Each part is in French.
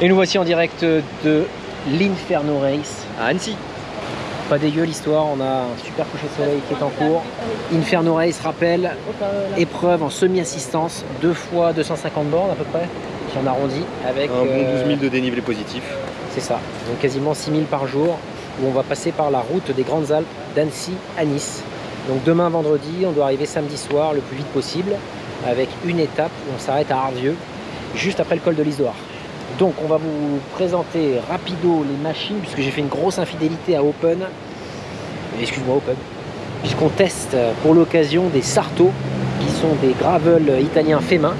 Et nous voici en direct de l'Inferno Race à Annecy. Pas dégueu l'histoire, on a un super coucher de soleil qui est en cours. Inferno Race, rappelle, épreuve en semi-assistance, 2 fois 250 bornes à peu près, si on arrondit, avec un bon 12 000 de dénivelé positif. C'est ça, donc quasiment 6 000 par jour, où on va passer par la route des Grandes Alpes d'Annecy à Nice. Donc demain vendredi, on doit arriver samedi soir le plus vite possible, avec une étape où on s'arrête à Ardieux, juste après le col de l'Isoire. Donc on va vous présenter rapido les machines, puisque j'ai fait une grosse infidélité à Open, excuse-moi Open, puisqu'on teste pour l'occasion des Sarto, qui sont des gravels italiens faits main.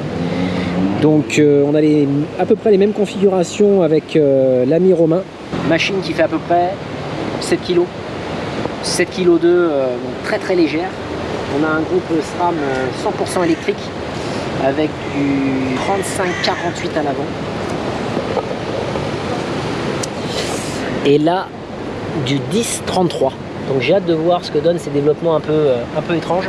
Donc on a à peu près les mêmes configurations avec l'ami Romain. Machine qui fait à peu près 7 kg, 7 kg 2, donc très légère. On a un groupe SRAM 100% électrique, avec du 35-48 à l'avant. Et là, du 10-33. Donc j'ai hâte de voir ce que donnent ces développements un peu étranges,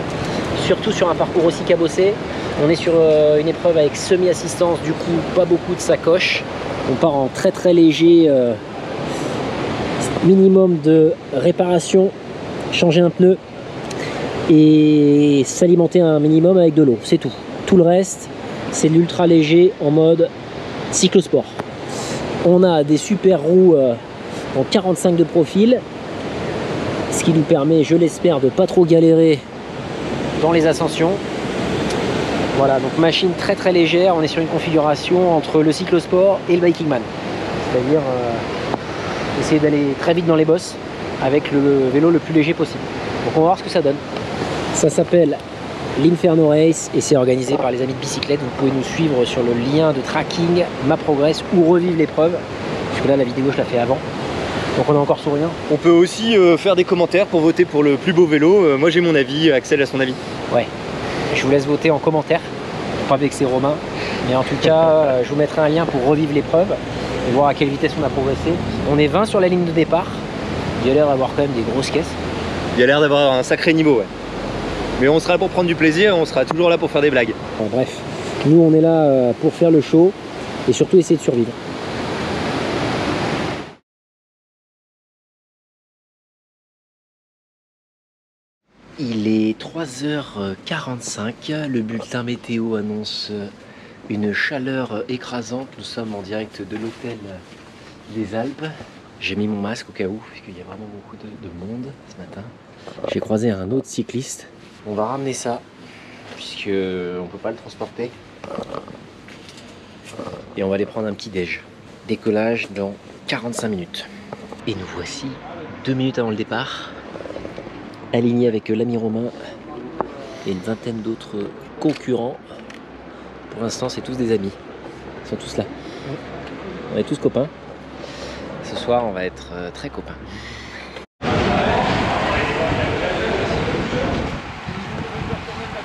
surtout sur un parcours aussi cabossé. On est sur une épreuve avec semi-assistance, du coup pas beaucoup de sacoches. On part en très léger, minimum de réparation, changer un pneu et s'alimenter un minimum avec de l'eau, c'est tout. Tout le reste, c'est de l'ultra léger en mode cyclosport. On a des super roues en 45 de profil, ce qui nous permet, je l'espère, de pas trop galérer dans les ascensions. Voilà, donc machine très légère, on est sur une configuration entre le cyclosport et le bikingman. C'est-à-dire essayer d'aller très vite dans les bosses avec le vélo le plus léger possible. Donc on va voir ce que ça donne. Ça s'appelle l'Inferno Race et c'est organisé par les amis de bicyclette. Vous pouvez nous suivre sur le lien de tracking MaProgress ou revivre l'épreuve. Parce que là la vidéo je la fais avant. Donc on a encore sourire. On peut aussi faire des commentaires pour voter pour le plus beau vélo. Moi j'ai mon avis, Axel a son avis. Ouais, je vous laisse voter en commentaire, pour pas vexer Romain. Mais en tout cas, je vous mettrai un lien pour revivre l'épreuve et voir à quelle vitesse on a progressé. On est 20 sur la ligne de départ. Il y a l'air d'avoir quand même des grosses caisses. Il y a l'air d'avoir un sacré niveau, ouais. Mais on sera là pour prendre du plaisir, on sera toujours là pour faire des blagues. Bon, bref, nous on est là pour faire le show et surtout essayer de survivre. Il est 3h45, le bulletin météo annonce une chaleur écrasante. Nous sommes en direct de l'hôtel des Alpes. J'ai mis mon masque au cas où, puisqu'il y a vraiment beaucoup de monde ce matin. J'ai croisé un autre cycliste. On va ramener ça, puisqu'on ne peut pas le transporter. Et on va aller prendre un petit déj. Décollage dans 45 minutes. Et nous voici 2 minutes avant le départ, aligné avec l'ami Romain et une vingtaine d'autres concurrents. Pour l'instant, c'est tous des amis. Ils sont tous là. On est tous copains. Ce soir, on va être très copains.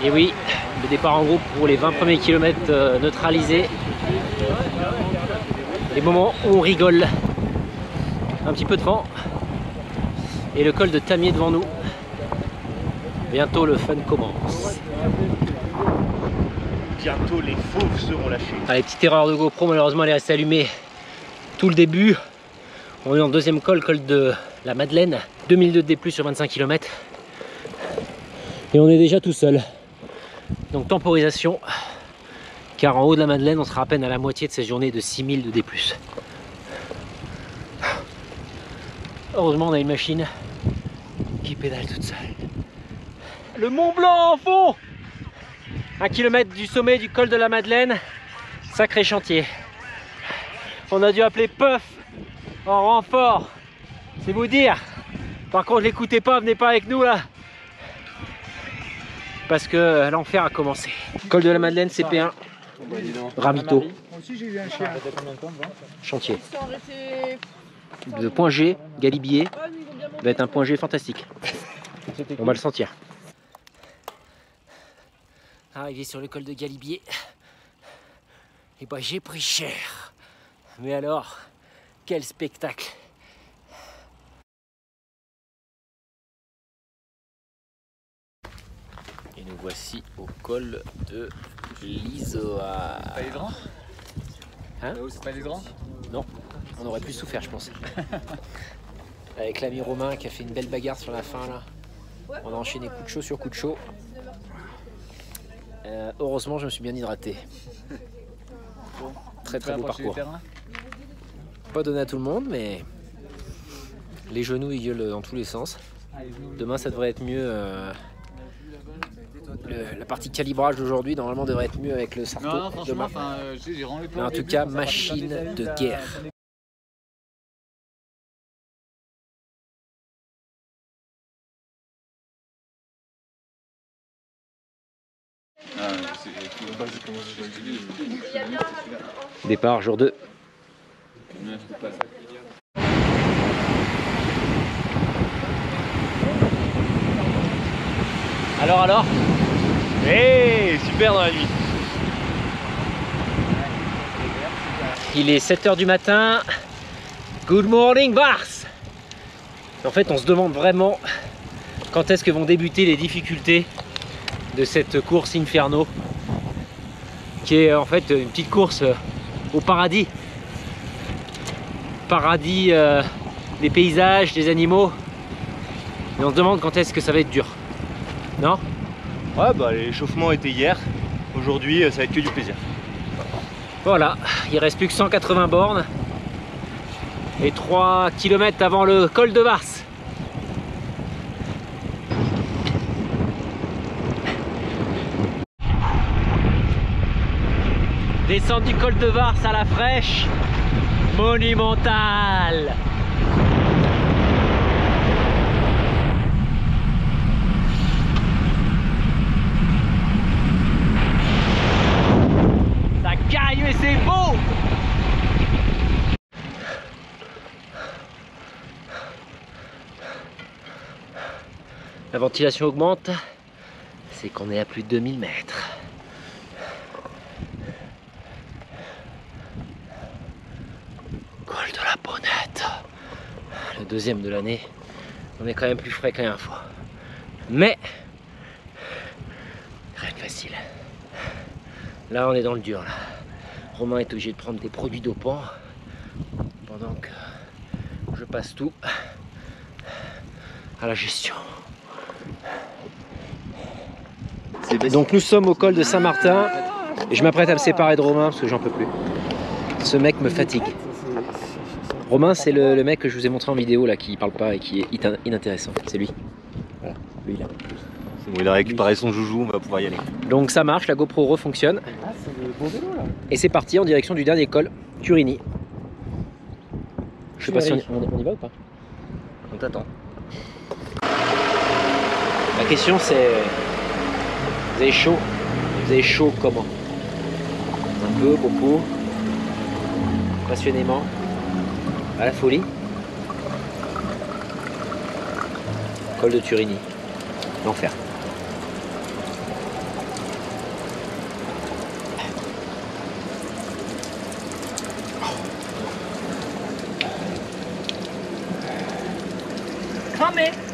Et oui, le départ en groupe pour les 20 premiers kilomètres neutralisés. Les moments où on rigole. Un petit peu de vent. Et le col de Tamier devant nous. Bientôt le fun commence. Bientôt les fauves seront lâchés. Allez, petite erreur de GoPro, malheureusement elle est restée allumée tout le début. On est en deuxième col de la Madeleine. 2002 de D+, sur 25 km. Et on est déjà tout seul. Donc temporisation. Car en haut de la Madeleine, on sera à peine à la moitié de cette journée de 6000 de D+. Heureusement on a une machine qui pédale toute seule. Le Mont Blanc en fond, 1 km du sommet du col de la Madeleine, sacré chantier. On a dû appeler Puff en renfort, c'est vous dire. Par contre, l'écoutez pas, venez pas avec nous là, parce que l'enfer a commencé. Col de la Madeleine, CP1, Ravito, chantier. Le point G, Galibier, va être un point G fantastique. On va le sentir. Arrivé sur le col de Galibier, et bah j'ai pris cher. Mais alors, quel spectacle! Et nous voici au col de l'Isoire. C'est pas les grands? Hein? C'est pas les grands? Non, on aurait plus souffert, je pense. Avec l'ami Romain qui a fait une belle bagarre sur la fin là. On a enchaîné coup de chaud sur coup de chaud. Heureusement, je me suis bien hydraté. Bon, très beau parcours. Pas donné à tout le monde, mais les genoux ils gueulent dans tous les sens. Demain, ça devrait être mieux. La partie calibrage d'aujourd'hui, normalement, devrait être mieux avec le Sarto. Non, franchement, mais en tout cas, machine de guerre. Départ jour 2. Alors Hey, super dans la nuit. Il est 7 h du matin. Good morning Vars. En fait, on se demande vraiment quand est-ce que vont débuter les difficultés de cette course Inferno, qui est en fait une petite course au paradis. Paradis des paysages, des animaux. Et on se demande quand est-ce que ça va être dur. Non? Ouais, bah l'échauffement était hier. Aujourd'hui, ça va être que du plaisir. Voilà, il reste plus que 180 bornes et 3 km avant le col de Vars. Descente du col de Vars à la fraîche, monumentale. Ça caille mais c'est beau. La ventilation augmente, c'est qu'on est à plus de 2000 mètres. Col de la Bonnette, le deuxième de l'année. On est quand même plus frais que la dernière fois. Mais, rien de facile. Là, on est dans le dur. Là. Romain est obligé de prendre des produits dopants pendant que je passe tout à la gestion. Donc nous sommes au col de Saint-Martin et je m'apprête à me séparer de Romain parce que j'en peux plus. Ce mec me fatigue. Romain, c'est le mec que je vous ai montré en vidéo là qui parle pas et qui est inintéressant. C'est lui. Voilà, lui là. C'est bon, il a récupéré son joujou, on va pouvoir y aller. Donc ça marche, la GoPro refonctionne. Ah, c'est le beau vélo là. Et c'est parti en direction du dernier col, Turini. Je sais pas si on y va ou pas. On t'attend. La question c'est, vous avez chaud? Vous avez chaud comment? Un peu, beaucoup, passionnément, à la folie. Col de Turini, l'enfer. Coming.